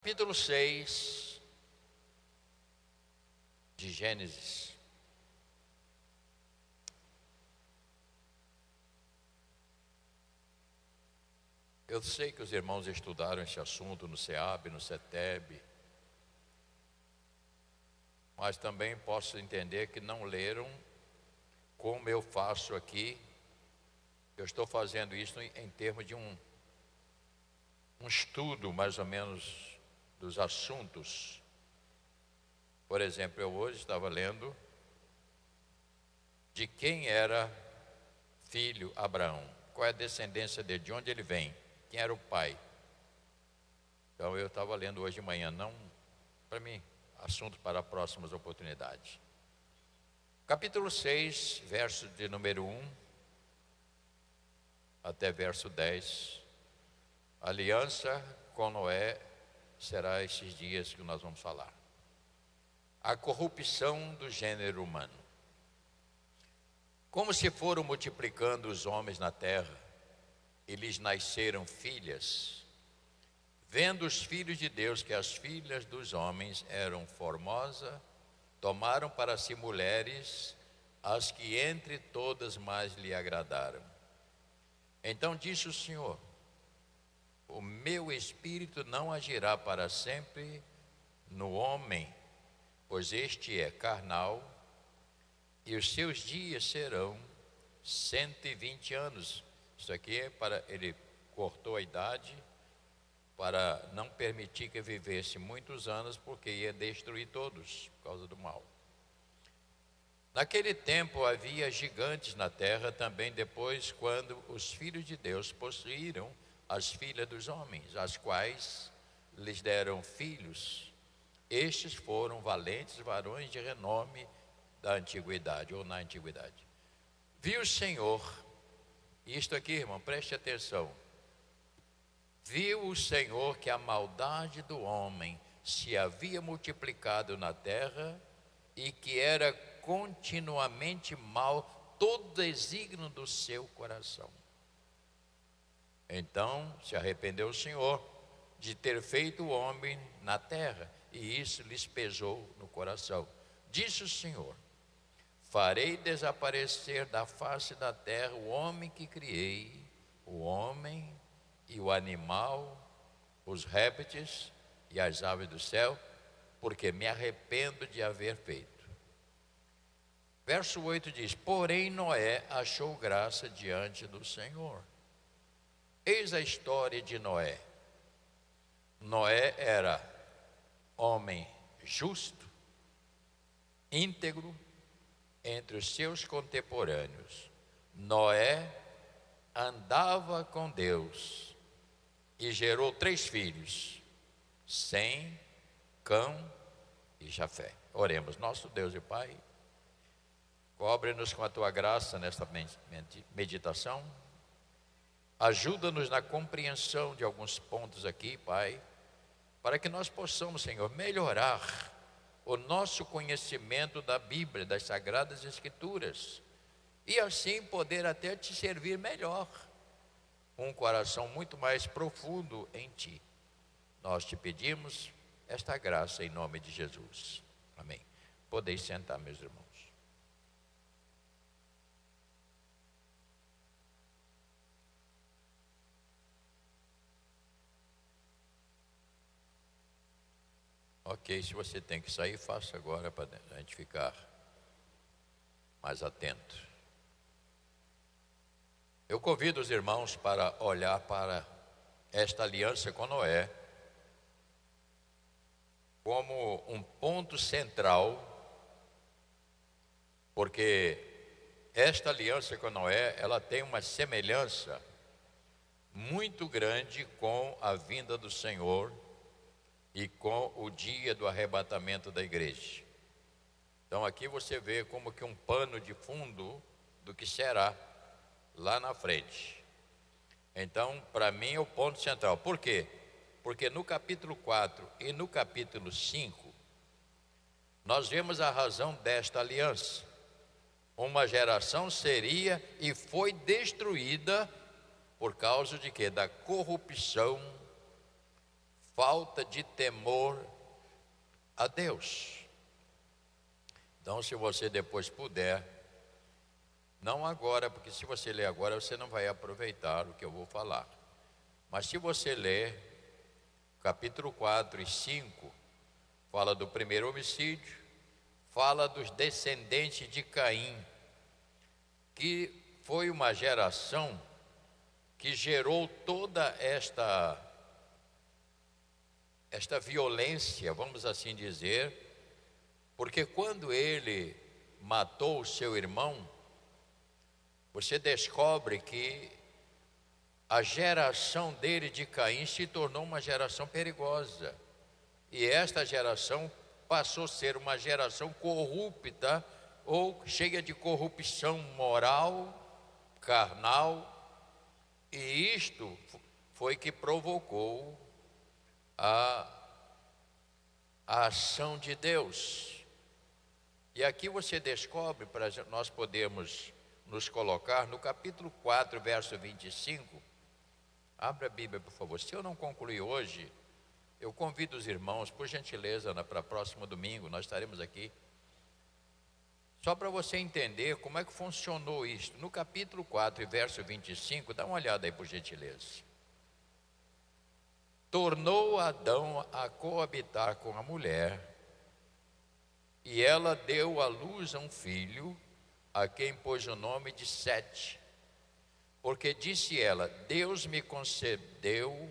Capítulo 6 de Gênesis. Eu sei que os irmãos estudaram esse assunto no SEAB, no CETEB, mas também posso entender que não leram como eu faço aqui. Eu estou fazendo isso em termos de um estudo mais ou menos dos assuntos. Por exemplo, eu hoje estava lendo de quem era filho Abraão, qual é a descendência dele, de onde ele vem, quem era o pai. Então eu estava lendo hoje de manhã, não para mim, assunto para próximas oportunidades. Capítulo 6, verso de número 1 até verso 10. Aliança com Noé será esses dias que nós vamos falar. A corrupção do gênero humano. Como se foram multiplicando os homens na terra, e lhes nasceram filhas, vendo os filhos de Deus que as filhas dos homens eram formosas, tomaram para si mulheres, as que entre todas mais lhe agradaram. Então disse o Senhor: o meu espírito não agirá para sempre no homem, pois este é carnal, e os seus dias serão 120 anos. Isso aqui é para, ele cortou a idade para não permitir que vivesse muitos anos, porque ia destruir todos por causa do mal. Naquele tempo havia gigantes na terra também, depois, quando os filhos de Deus possuíram as filhas dos homens, as quais lhes deram filhos. Estes foram valentes varões de renome da antiguidade, ou na antiguidade. Viu o Senhor, isto aqui, irmão, preste atenção. Viu o Senhor que a maldade do homem se havia multiplicado na terra, e que era continuamente mal todo desígnio do seu coração. Então se arrependeu o Senhor de ter feito o homem na terra, e isso lhes pesou no coração. Disse o Senhor: farei desaparecer da face da terra o homem que criei, o homem e o animal, os répteis e as aves do céu, porque me arrependo de haver feito. Verso 8 diz: porém Noé achou graça diante do Senhor. Eis a história de Noé. Noé era homem justo, íntegro entre os seus contemporâneos. Noé andava com Deus e gerou 3 filhos: Sem, Cão e Jafé. Oremos. Nosso Deus e Pai, cobre-nos com a tua graça nesta meditação. Ajuda-nos na compreensão de alguns pontos aqui, Pai, para que nós possamos, Senhor, melhorar o nosso conhecimento da Bíblia, das Sagradas Escrituras, e assim poder até te servir melhor, com um coração muito mais profundo em Ti. Nós te pedimos esta graça em nome de Jesus. Amém. Podeis sentar, meus irmãos. Ok, se você tem que sair, faça agora para a gente ficar mais atento. Eu convido os irmãos para olhar para esta aliança com Noé como um ponto central, porque esta aliança com Noé, ela tem uma semelhança muito grande com a vinda do Senhor e com o dia do arrebatamento da igreja. Então aqui você vê como que um pano de fundo do que será lá na frente. Então, para mim é o ponto central. Por quê? Porque no capítulo 4 e no capítulo 5, nós vemos a razão desta aliança. Uma geração seria e foi destruída por causa de quê? Da corrupção falta de temor a Deus. Então, se você depois puder, não agora, porque se você ler agora, você não vai aproveitar o que eu vou falar. Mas se você ler capítulo 4 e 5, fala do primeiro homicídio, fala dos descendentes de Caim, que foi uma geração que gerou toda esta violência, vamos assim dizer, porque quando ele matou o seu irmão, você descobre que a geração dele de Caim se tornou uma geração perigosa. E esta geração passou a ser uma geração corrupta ou cheia de corrupção moral, carnal, e isto foi que provocou a ação de Deus. E aqui você descobre, para nós podermos nos colocar, no capítulo 4, verso 25, abra a Bíblia, por favor. Se eu não concluir hoje, eu convido os irmãos, por gentileza, para próximo domingo, nós estaremos aqui. Só para você entender como é que funcionou isto. No capítulo 4, verso 25, dá uma olhada aí, por gentileza. Tornou Adão a coabitar com a mulher, e ela deu à luz a um filho, a quem pôs o nome de Sete. Porque disse ela: Deus me concedeu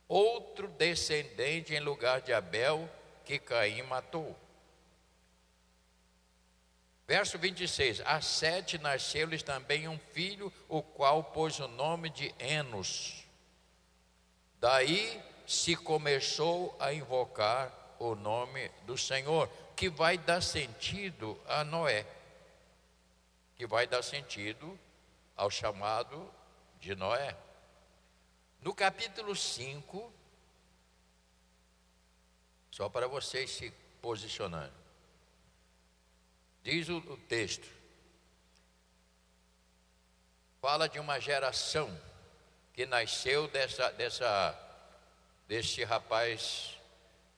outro descendente em lugar de Abel, que Caim matou. Verso 26, a Sete nasceu-lhes também um filho, o qual pôs o nome de Enos. Daí se começou a invocar o nome do Senhor, que vai dar sentido a Noé, que vai dar sentido ao chamado de Noé. No capítulo 5, só para vocês se posicionarem, diz o texto, fala de uma geração que nasceu deste rapaz,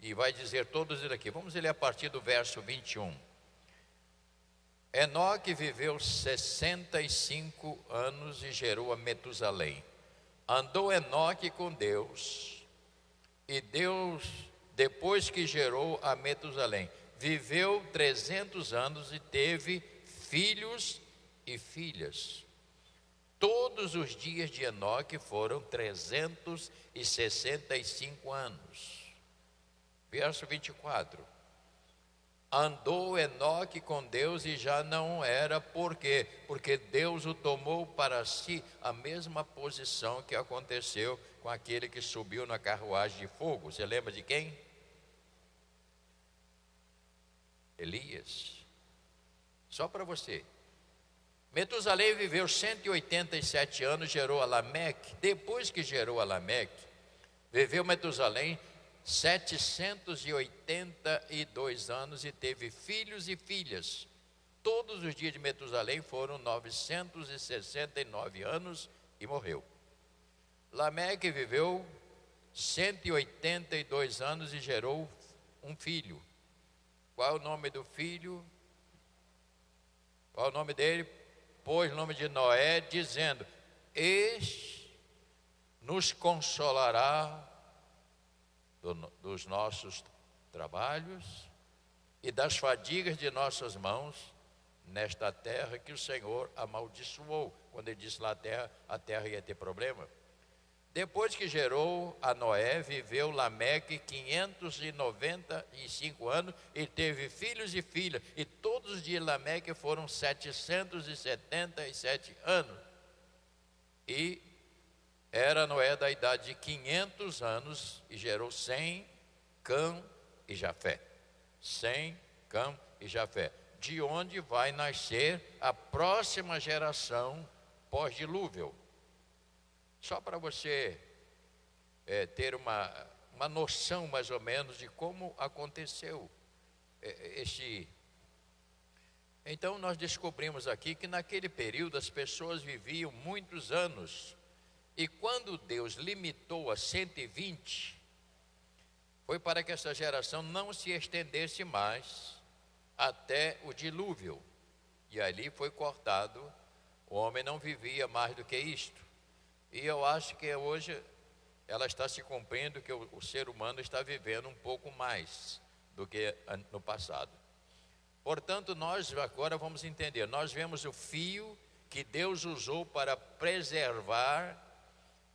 e vai dizer todos eles aqui. Vamos ler a partir do verso 21. Enoque viveu 65 anos e gerou a Metusalém. Andou Enoque com Deus, e Deus, depois que gerou a Metusalém, viveu 300 anos e teve filhos e filhas. Todos os dias de Enoque foram 365 anos. Verso 24. Andou Enoque com Deus e já não era, por quê? Porque Deus o tomou para si, a mesma posição que aconteceu com aquele que subiu na carruagem de fogo. Você lembra de quem? Elias. Só para você. Metusalém viveu 187 anos, gerou a Lameque. Depois que gerou a Lameque, viveu Metusalém 782 anos e teve filhos e filhas. Todos os dias de Metusalém foram 969 anos e morreu. Lameque viveu 182 anos e gerou um filho. Qual é o nome do filho? Qual é o nome dele? Pôs o nome de Noé, dizendo: Este nos consolará dos nossos trabalhos e das fadigas de nossas mãos nesta terra que o Senhor amaldiçoou. Quando ele disse lá a terra ia ter problema. Depois que gerou a Noé, viveu Lameque 595 anos e teve filhos e filhas. E todos os dias de Lameque foram 777 anos. E era Noé da idade de 500 anos e gerou Sem, Cã e Jafé. Sem, Cã e Jafé. De onde vai nascer a próxima geração pós-dilúvio. Só para você ter uma noção mais ou menos de como aconteceu este. Então nós descobrimos aqui que naquele período as pessoas viviam muitos anos. E quando Deus limitou a 120, foi para que essa geração não se estendesse mais até o dilúvio. E ali foi cortado, o homem não vivia mais do que isto. E eu acho que hoje ela está se cumprindo, que o ser humano está vivendo um pouco mais do que no passado. Portanto, nós agora vamos entender, nós vemos o fio que Deus usou para preservar,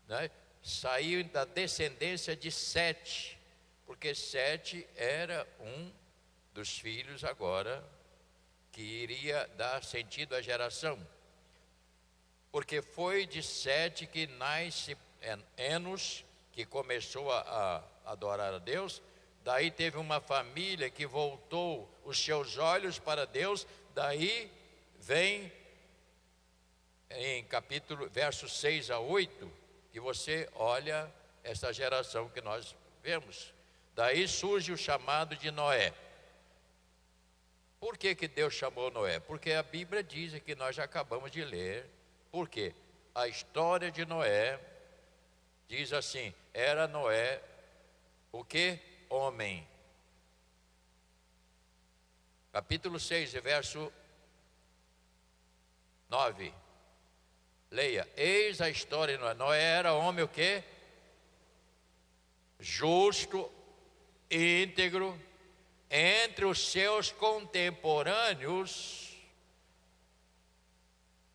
né? Saiu da descendência de Sete, porque Sete era um dos filhos agora que iria dar sentido à geração. Porque foi de Sete que nasce Enos, que começou a adorar a Deus. Daí teve uma família que voltou os seus olhos para Deus. Daí vem em versos 6 a 8, que você olha essa geração que nós vemos. Daí surge o chamado de Noé. Por que Deus chamou Noé? Porque a Bíblia diz que nós já acabamos de ler. Por quê? A história de Noé diz assim: era Noé o que? Homem. Capítulo 6, verso 9. Leia. Eis a história de Noé. Noé era homem o quê? Justo, íntegro, entre os seus contemporâneos.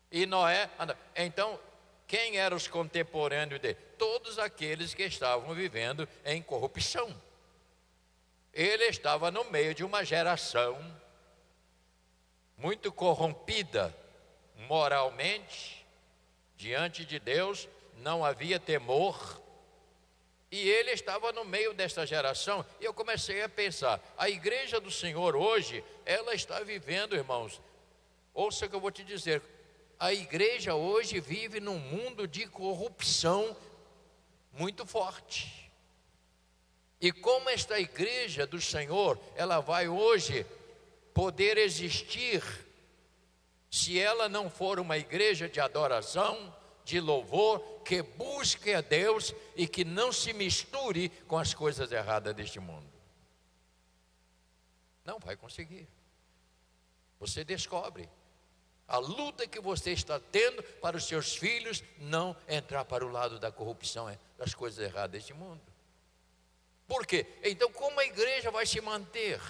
E Noé, então, quem eram os contemporâneos dele? Todos aqueles que estavam vivendo em corrupção. Ele estava no meio de uma geração muito corrompida moralmente, diante de Deus, não havia temor. E ele estava no meio desta geração, e eu comecei a pensar, a igreja do Senhor hoje, ela está vivendo, irmãos, ouça o que eu vou te dizer, a igreja hoje vive num mundo de corrupção muito forte. E como esta igreja do Senhor, ela vai hoje poder existir, se ela não for uma igreja de adoração, de louvor, que busque a Deus e que não se misture com as coisas erradas deste mundo? Não vai conseguir. Você descobre a luta que você está tendo para os seus filhos não entrar para o lado da corrupção, das coisas erradas deste mundo. Por quê? Então, como a igreja vai se manter?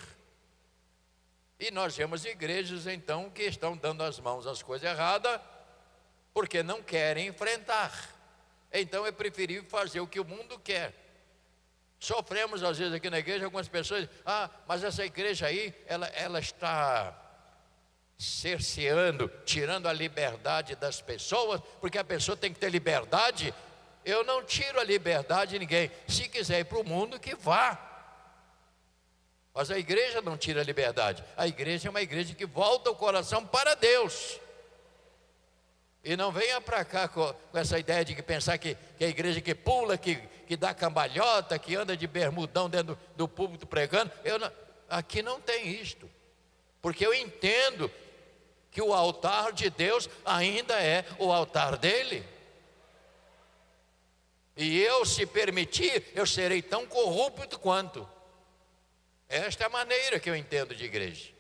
E nós vemos igrejas, então, que estão dando as mãos às coisas erradas, porque não querem enfrentar. Então é preferível fazer o que o mundo quer. Sofremos às vezes aqui na igreja, algumas pessoas dizem, mas essa igreja aí, ela está cerceando, tirando a liberdade das pessoas, porque a pessoa tem que ter liberdade. Eu não tiro a liberdade de ninguém. Se quiser ir para o mundo, que vá. Mas a igreja não tira a liberdade. A igreja é uma igreja que volta o coração para Deus. E não venha para cá com essa ideia de que pensar que a igreja que pula, que dá cambalhota, que anda de bermudão dentro do púlpito pregando. Aqui não tem isto. Porque eu entendo que o altar de Deus ainda é o altar dele. E eu, se permitir, eu serei tão corrupto quanto. Esta é a maneira que eu entendo de igreja.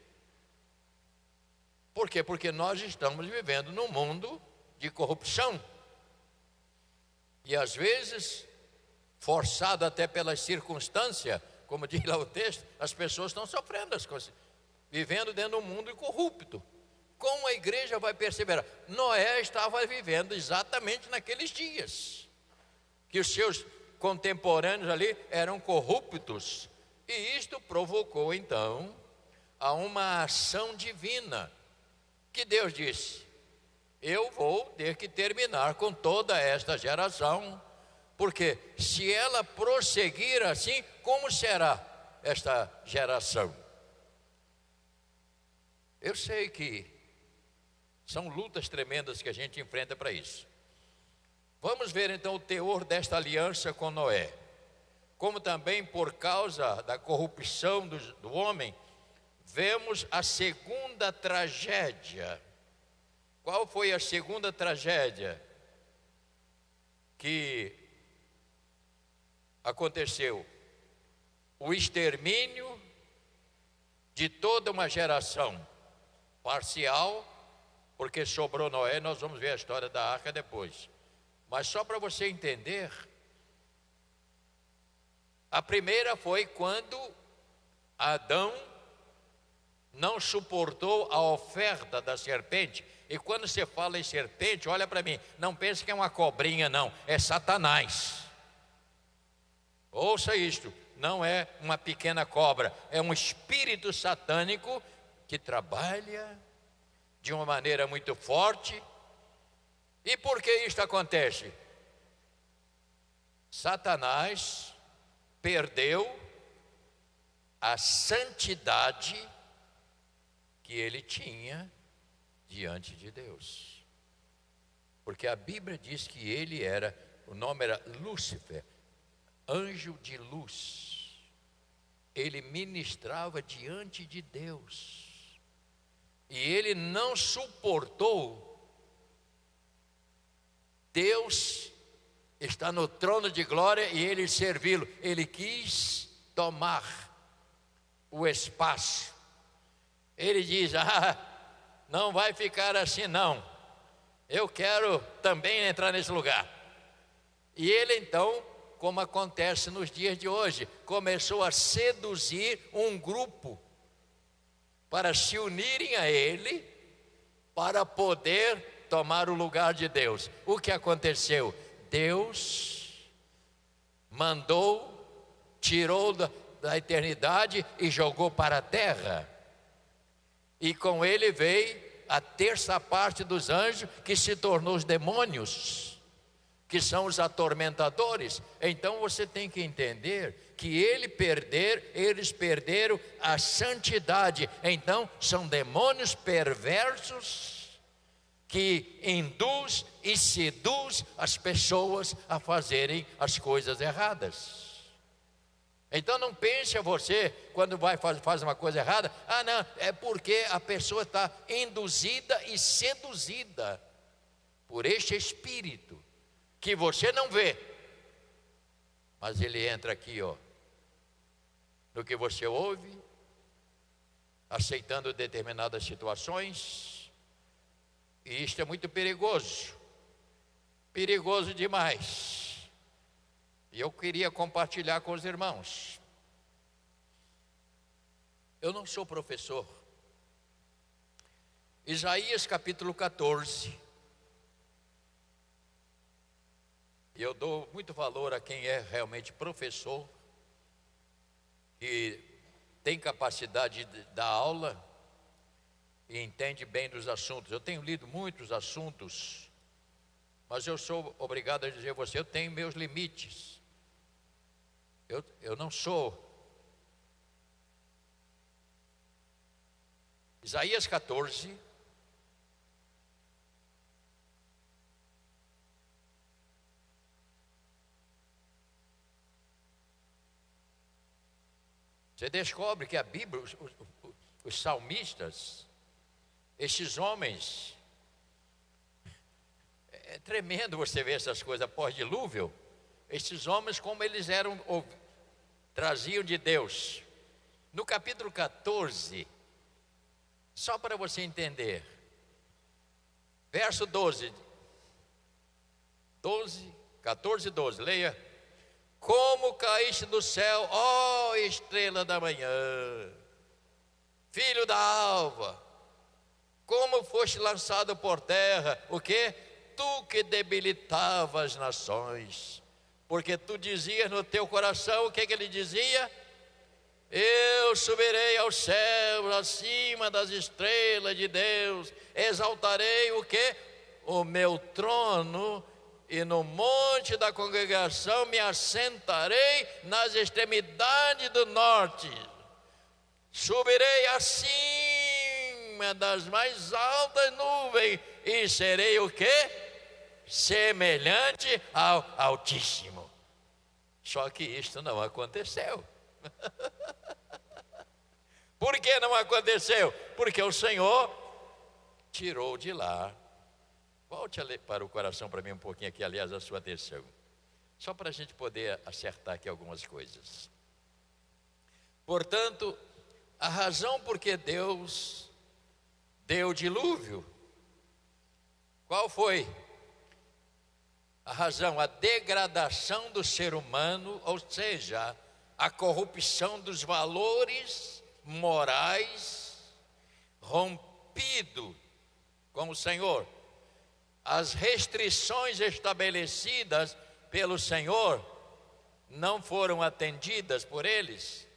Por quê? Porque nós estamos vivendo num mundo de corrupção. E às vezes, forçado até pelas circunstâncias, como diz lá o texto, as pessoas estão sofrendo as coisas, vivendo dentro de um mundo corrupto. Como a igreja vai perceber? Noé estava vivendo exatamente naqueles dias, que os seus contemporâneos ali eram corruptos. E isto provocou então a uma ação divina, que Deus disse: eu vou ter que terminar com toda esta geração, porque se ela prosseguir assim, como será esta geração? Eu sei que são lutas tremendas que a gente enfrenta para isso. Vamos ver então o teor desta aliança com Noé. Como também por causa da corrupção do homem, vemos a segunda tragédia. Qual foi a segunda tragédia que aconteceu? o extermínio de toda uma geração, parcial, porque sobrou Noé. Nós vamos ver a história da arca depois. Mas só para você entender, a primeira foi quando Adão não suportou a oferta da serpente. E quando você fala em serpente, olha para mim, não pense que é uma cobrinha, não, é Satanás. Ouça isto, não é uma pequena cobra, é um espírito satânico que trabalha de uma maneira muito forte. E por que isto acontece? Satanás perdeu a santidade que ele tinha diante de Deus. Porque a Bíblia diz que ele era, o nome era Lúcifer, anjo de luz. Ele ministrava diante de Deus. E ele não suportou Deus está no trono de glória e ele servi-lo. Ele quis tomar o espaço. Ele diz: não vai ficar assim não. Eu quero também entrar nesse lugar. E ele então, como acontece nos dias de hoje, começou a seduzir um grupo para se unirem a ele, para poder tomar o lugar de Deus. O que aconteceu? Deus mandou, tirou da eternidade e jogou para a terra. E com ele veio a terça parte dos anjos, que se tornou os demônios, que são os atormentadores. Então você tem que entender que eles perderam a santidade. Então são demônios perversos que induz e seduz as pessoas a fazerem as coisas erradas. Então não pense você, quando faz uma coisa errada, não, é porque a pessoa está induzida e seduzida por este espírito, que você não vê, mas ele entra aqui, no que você ouve, aceitando determinadas situações. E isto é muito perigoso, perigoso demais. E eu queria compartilhar com os irmãos. Eu não sou professor. Isaías capítulo 14. E eu dou muito valor a quem é realmente professor, que tem capacidade de dar aula e entende bem dos assuntos. Eu tenho lido muitos assuntos, mas eu sou obrigado a dizer a você, eu tenho meus limites. Eu não sou. Isaías 14. Você descobre que a Bíblia, os salmistas, estes homens, é tremendo você ver essas coisas pós-dilúvio. Estes homens, como eles eram, traziam de Deus. No capítulo 14, só para você entender, verso 12, 14 e 12, leia. Como caíste do céu, ó estrela da manhã, filho da alva, como foste lançado por terra, o quê? Tu que debilitava as nações, porque tu dizias no teu coração, o que ele dizia? Eu subirei aos céus, acima das estrelas de Deus, exaltarei o quê? O meu trono, e no monte da congregação me assentarei nas extremidades do norte. Subirei acima das mais altas nuvens e serei o quê? Semelhante ao Altíssimo. Só que isto não aconteceu. Por que não aconteceu? Porque o Senhor tirou de lá. Volte a ler para o coração para mim um pouquinho aqui, aliás, a sua atenção. Só para a gente poder acertar aqui algumas coisas. Portanto, a razão por que Deus deu o dilúvio, qual foi? A razão, a degradação do ser humano, ou seja, a corrupção dos valores morais, rompido com o Senhor. As restrições estabelecidas pelo Senhor não foram atendidas por eles.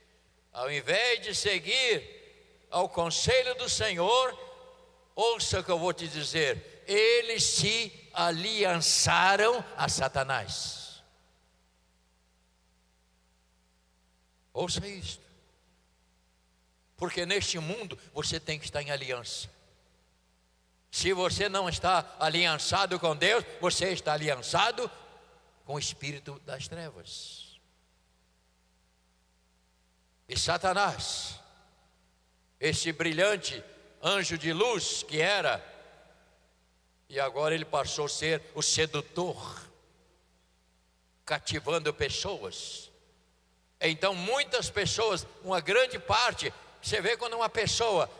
Ao invés de seguir ao conselho do Senhor, ouça o que eu vou te dizer, eles se aliançaram a Satanás. Ouça isto, porque neste mundo você tem que estar em aliança. Se você não está aliançado com Deus, você está aliançado com o espírito das trevas. E Satanás, esse brilhante anjo de luz que era, e agora ele passou a ser o sedutor, cativando pessoas. Então muitas pessoas, uma grande parte, você vê quando uma pessoa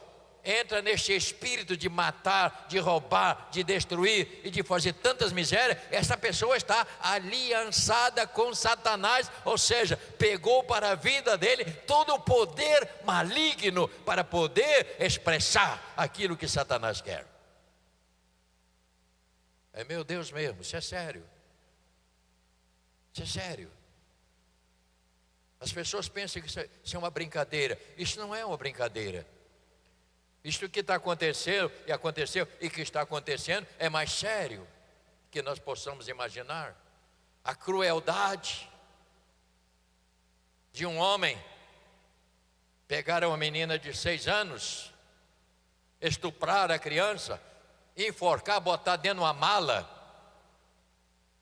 entra neste espírito de matar, de roubar, de destruir e de fazer tantas misérias, essa pessoa está aliançada com Satanás, ou seja, pegou para a vida dele todo o poder maligno para poder expressar aquilo que Satanás quer. É, meu Deus mesmo, isso é sério. Isso é sério. As pessoas pensam que isso é uma brincadeira. Isso não é uma brincadeira. Isto que está acontecendo e aconteceu e que está acontecendo é mais sério que nós possamos imaginar. A crueldade de um homem pegar uma menina de 6 anos, estuprar a criança, enforcar, botar dentro de uma mala.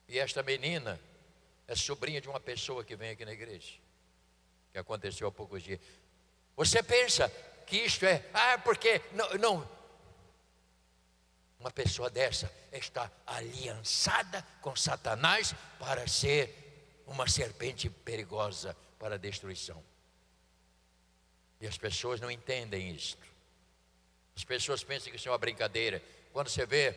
E esta menina é sobrinha de uma pessoa que vem aqui na igreja, que aconteceu há poucos dias. Você pensa que isto é, porque não. Uma pessoa dessa está aliançada com Satanás para ser uma serpente perigosa para a destruição. E as pessoas não entendem isto. As pessoas pensam que isso é uma brincadeira. Quando você vê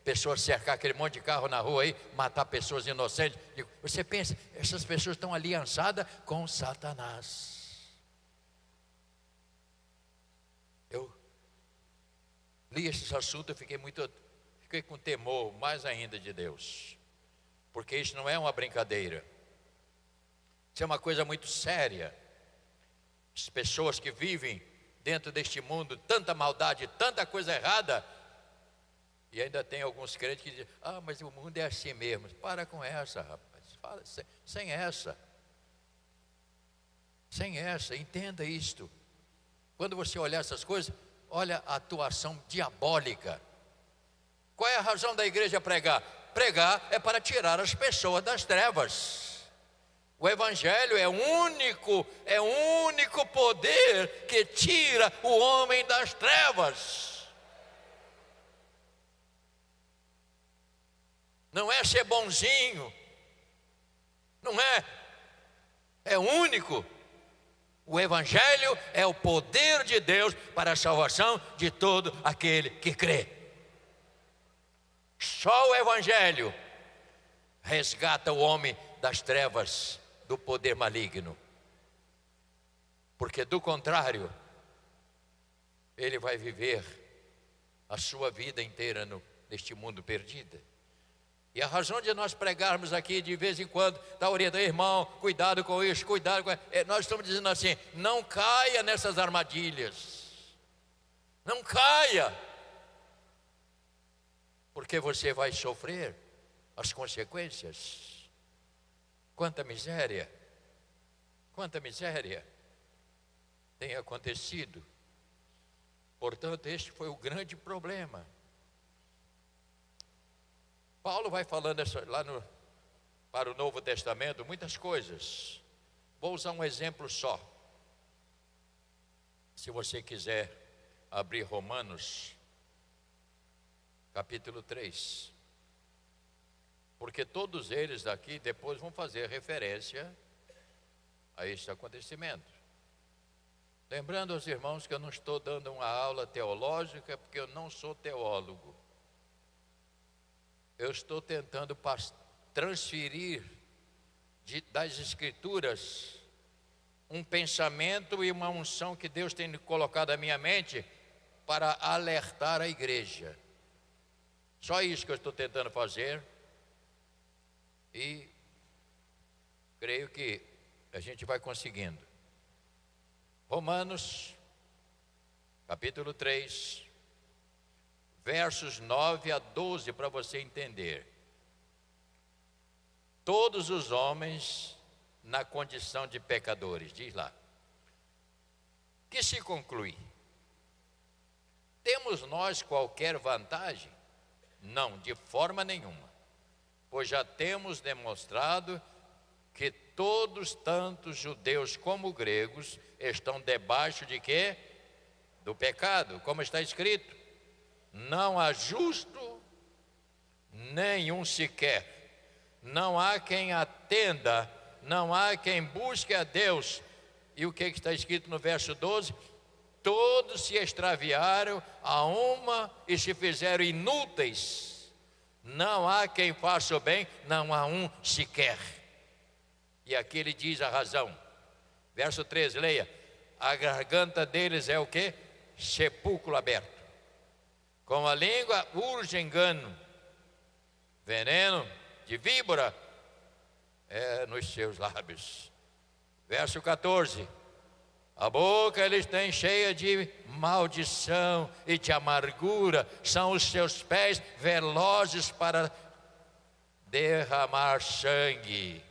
pessoas cercar aquele monte de carro na rua aí, matar pessoas inocentes, você pensa, essas pessoas estão aliançadas com Satanás. Eu li esse assunto, eu fiquei com temor mais ainda de Deus, porque isso não é uma brincadeira, isso é uma coisa muito séria. As pessoas que vivem dentro deste mundo, tanta maldade, tanta coisa errada, e ainda tem alguns crentes que dizem, mas o mundo é assim mesmo. Para com essa, rapaz, fala, sem essa, entenda isto. Quando você olhar essas coisas, olha a atuação diabólica. Qual é a razão da igreja pregar? Pregar é para tirar as pessoas das trevas. O evangelho é o único poder que tira o homem das trevas. Não é ser bonzinho, não é, é único. O evangelho é o poder de Deus para a salvação de todo aquele que crê. Só o evangelho resgata o homem das trevas, do poder maligno. Porque do contrário, ele vai viver a sua vida inteira neste mundo perdido. E a razão de nós pregarmos aqui de vez em quando, está orientando, irmão, cuidado com isso, cuidado com isso. Nós estamos dizendo assim, não caia nessas armadilhas. Não caia. Porque você vai sofrer as consequências. Quanta miséria tem acontecido. Portanto, este foi o grande problema. Paulo vai falando para o Novo Testamento muitas coisas. Vou usar um exemplo só. Se você quiser abrir Romanos, capítulo 3. Porque todos eles daqui depois vão fazer referência a este acontecimento. Lembrando aos irmãos que eu não estou dando uma aula teológica, porque eu não sou teólogo. Eu estou tentando transferir das Escrituras um pensamento e uma unção que Deus tem colocado na minha mente para alertar a igreja. Só isso que eu estou tentando fazer. E creio que a gente vai conseguindo. Romanos, capítulo 3, versos 9 a 12, para você entender. Todos os homens na condição de pecadores, diz lá. Que se conclui? Temos nós qualquer vantagem? Não, de forma nenhuma. Pois já temos demonstrado que todos, tanto judeus como gregos, estão debaixo de quê? Do pecado, como está escrito: não há justo nenhum sequer, não há quem atenda, não há quem busque a Deus. E o que está escrito no verso 12? Todos se extraviaram a uma e se fizeram inúteis, não há quem faça o bem, não há um sequer. E aqui ele diz a razão. Verso 13, leia. A garganta deles é o quê? Sepulcro aberto. Com a língua urge engano. Veneno de víbora é nos seus lábios. Verso 14. A boca eles têm cheia de maldição e de amargura. São os seus pés velozes para derramar sangue.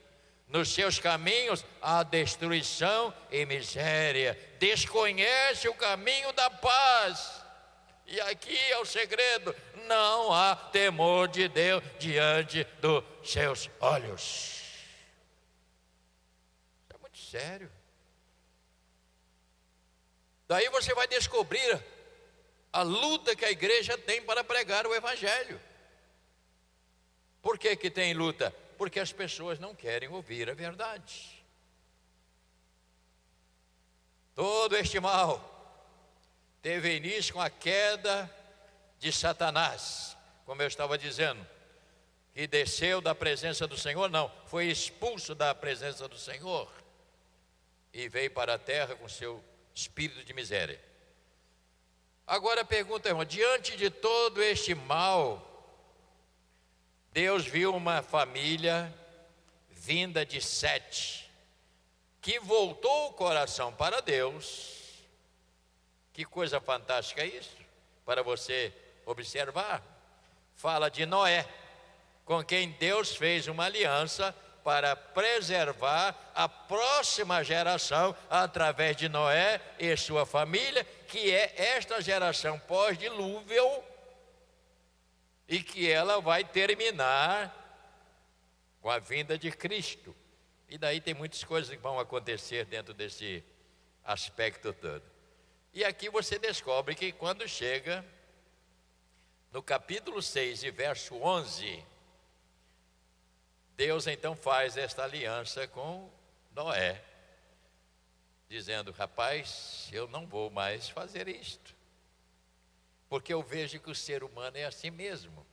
Nos seus caminhos há destruição e miséria. Desconhece o caminho da paz. E aqui é o segredo: não há temor de Deus diante dos seus olhos. Isso é muito sério. Daí você vai descobrir a luta que a igreja tem para pregar o evangelho. Por que que tem luta? Porque as pessoas não querem ouvir a verdade. Todo este mal teve início com a queda de Satanás, como eu estava dizendo, que desceu da presença do Senhor, não, foi expulso da presença do Senhor e veio para a terra com seu espírito de miséria. Agora pergunta, irmão, diante de todo este mal, Deus viu uma família vinda de Sete, que voltou o coração para Deus. Que coisa fantástica isso, para você observar. Fala de Noé, com quem Deus fez uma aliança para preservar a próxima geração através de Noé e sua família, que é esta geração pós-dilúvio, e que ela vai terminar com a vinda de Cristo. E daí tem muitas coisas que vão acontecer dentro desse aspecto todo. E aqui você descobre que quando chega no capítulo 6 e verso 11, Deus então faz esta aliança com Noé, dizendo: rapaz, eu não vou mais fazer isto, porque eu vejo que o ser humano é assim mesmo.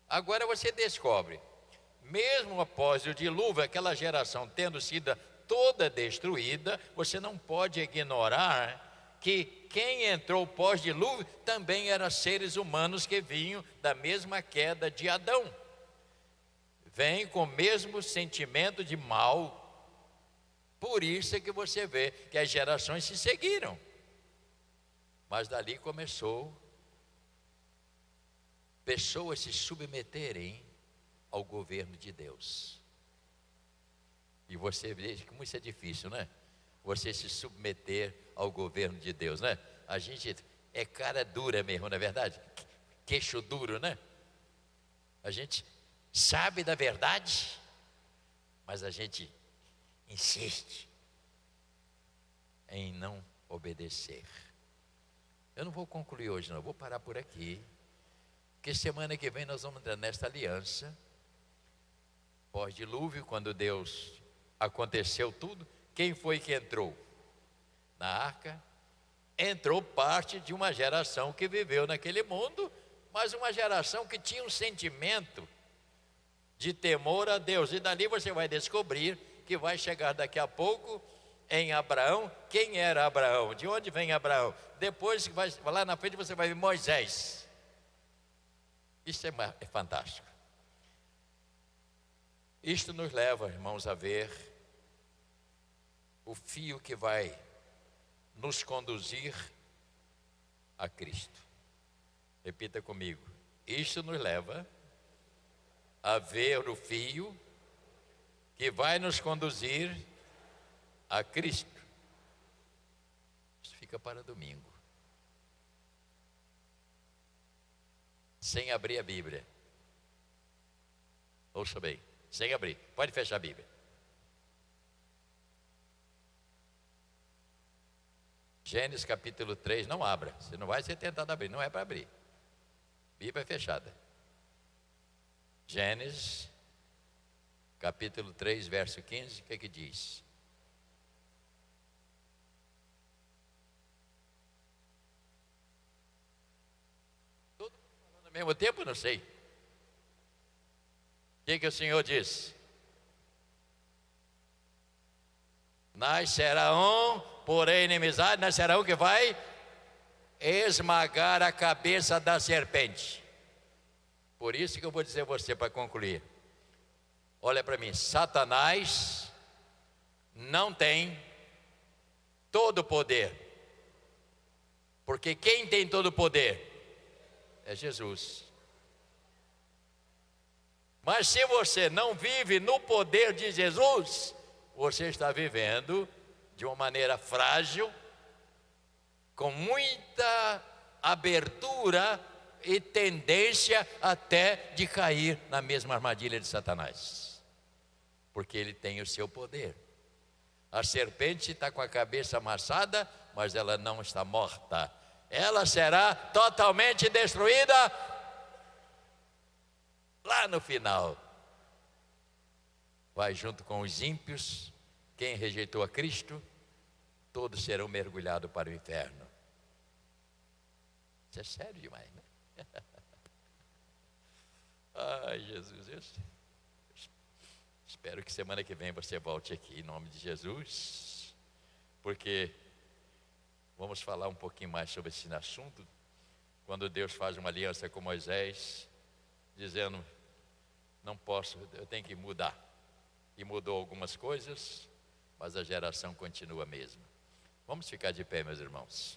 Agora você descobre, mesmo após o dilúvio, aquela geração tendo sido toda destruída, você não pode ignorar que quem entrou pós-dilúvio também eram seres humanos que vinham da mesma queda de Adão. Vem com o mesmo sentimento de mal. Por isso é que você vê que as gerações se seguiram. Mas dali começou pessoas se submeterem ao governo de Deus. E você vê como isso é difícil, né? Você se submeter ao governo de Deus, né? A gente é cara dura mesmo, não é verdade? Queixo duro, né? A gente sabe da verdade, mas a gente insiste em não obedecer. Eu não vou concluir hoje, não, eu vou parar por aqui, porque semana que vem nós vamos entrar nesta aliança pós-dilúvio, quando Deus aconteceu tudo. Quem foi que entrou na arca? entrou parte de uma geração que viveu naquele mundo, mas uma geração que tinha um sentimento de temor a Deus. E dali você vai descobrir que vai chegar daqui a pouco em Abraão. Quem era Abraão? De onde vem Abraão? Depois, lá na frente, você vai ver Moisés. Isso é fantástico. Isto nos leva, irmãos, a ver o fio que vai nos conduzir a Cristo. Repita comigo. Isto nos leva a ver o fio que vai nos conduzir a Cristo. Isso fica para domingo. Sem abrir a Bíblia. Ouça bem, sem abrir. Pode fechar a Bíblia. Gênesis capítulo 3, não abra. Você não vai ser tentado a abrir, não é para abrir. Bíblia é fechada. Gênesis capítulo 3, verso 15, o que é que diz? Todo mundo falando ao mesmo tempo? Não sei. O que o Senhor diz? Nascerá um, porém inimizade, nascerá um que vai esmagar a cabeça da serpente. Por isso que eu vou dizer a você para concluir. Olha para mim, Satanás não tem todo o poder. Porque quem tem todo o poder é Jesus. Mas se você não vive no poder de Jesus, você está vivendo de uma maneira frágil, com muita abertura e tendência até de cair na mesma armadilha de Satanás, porque ele tem o seu poder. A serpente está com a cabeça amassada, mas ela não está morta. Ela será totalmente destruída lá no final. Vai junto com os ímpios. Quem rejeitou a Cristo, todos serão mergulhados para o inferno. Isso é sério demais, né? Ai, Jesus, eu espero que semana que vem você volte aqui em nome de Jesus, porque vamos falar um pouquinho mais sobre esse assunto. Quando Deus faz uma aliança com Moisés, dizendo: não posso, eu tenho que mudar. E mudou algumas coisas, mas a geração continua a mesma. Vamos ficar de pé, meus irmãos.